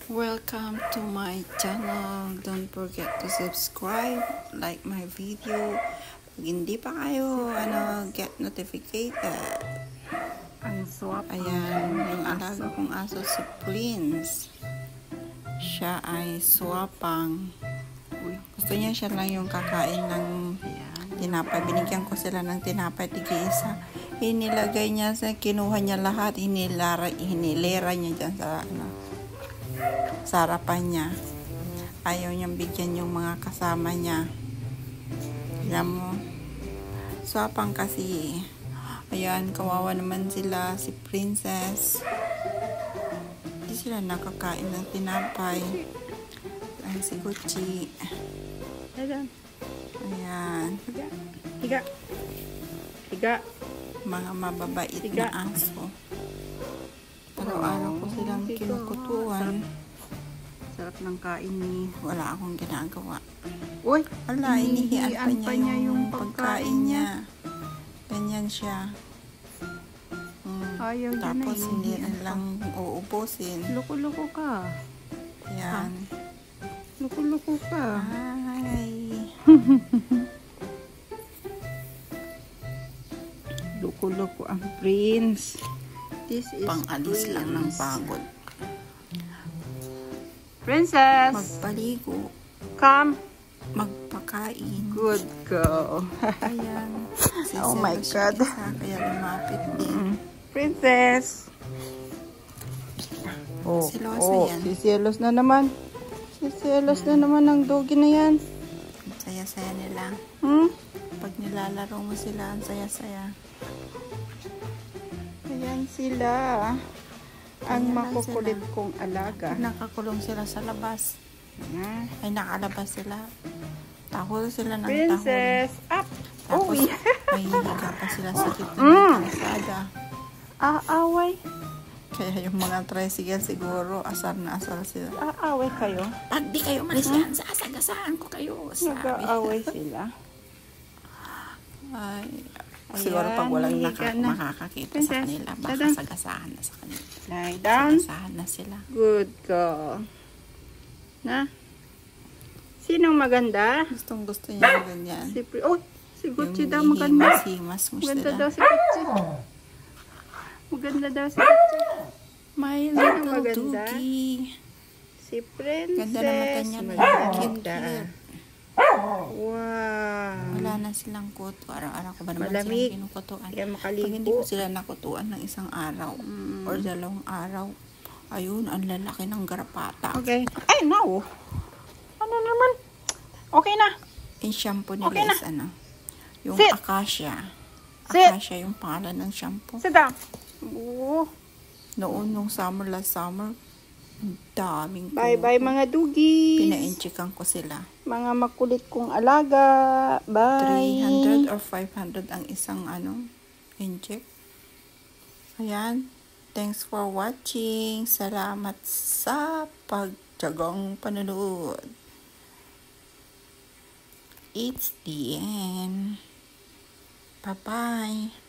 Welcome to my channel. Don't forget to subscribe, like my video. Pag hindi pa kayo, get notified. Ang swap. Ayan, yung alaga kong aso si Prince. Siya ay swapang. Gusto niya siya lang yung kakain ng tinapay. Binigyan ko sila ng tinapay, tig-isa. Inilagay niya kinuha niya lahat, hinilera niya dyan sa harapan niya. Ayaw niyang bigyan yung mga kasama niya. Alam mo, swapang kasi. Ayan, kawawa naman sila, si Princess. Hindi sila nakakain ng tinapay. Ayan, si Gucci. Ayan. Ayan. Higa. Higa. Mga mababait na aso. Araw-araw ko silang kinukutuan. Sarap ng kain ni. Wala akong ginagawa. Uy! Wala, inihian pa niya yung pagkain niya. Ganyan siya. Ayaw niya na. Tapos hindi lang uubusin. Loko-loko ka. Ayan. Loko-loko ka. Ay. Loko-loko ang Prince. This is Pang-alis Prince. lang ng pagod. Princess! Magpaligo. Come. Magpakain. Good girl. Ayan. Oh my God. Kaya lumapit din. Princess! Silosa yan. Sisilos na naman. Sisilos na naman ang doggy na yan. Saya-saya nila. Pag nilalaro mo sila, ang saya-saya. Ayan sila. Ang makukulit kong alaga. Nakakulong sila sa labas. Ay, nakalabas sila. Tahol sila ng Princess! Up! tahol. Tapos, Uy! may hihiga pa sila sa gitna ng kalsada. Aaway. Kaya yung mga tricycle siguro, asar na asar sila. Aaway kayo. Pag di kayo malis yan, sasagasaan ko kayo. Sabi. Nag-aaway sila. Ay, siguro pag walang makakakita Princess, sa kanila, baka sagasaan na sa kanila. Lie down. Sagasaan na sila. Good girl. Na? Sinong maganda? Gustong gusto niya ganyan. Si Gucci daw Yung maganda. hihimas mo Maganda sila. daw si Gucci. Maganda daw si Gucci. My Sino little maganda? dookie. Si Princess. Ganda na mata niya. Maganda. Cute. Wow. Wala na silang kuto. Araw-araw ko ba naman Malamig. silang kinukutuan? Kaya Pag hindi makaligo. ko sila nakutuan ng isang araw or dalawang araw, ayun, ang lalaki ng garapata. Okay. Ay, no. Ano naman? Okay na. Yung shampoo nila Okay na. is yung Sit. Acacia. Sit. Acacia yung pangalan ng shampoo. Sit down. Oh. Noon, nung last summer, ang daming Bye-bye mga dugi. pina-inchikan ko sila. Mga makulit kong alaga. Bye. 300 or 500 ang isang inject. Ayan. Thanks for watching. Salamat sa pagtiyagong panonood. It's the end. Bye-bye.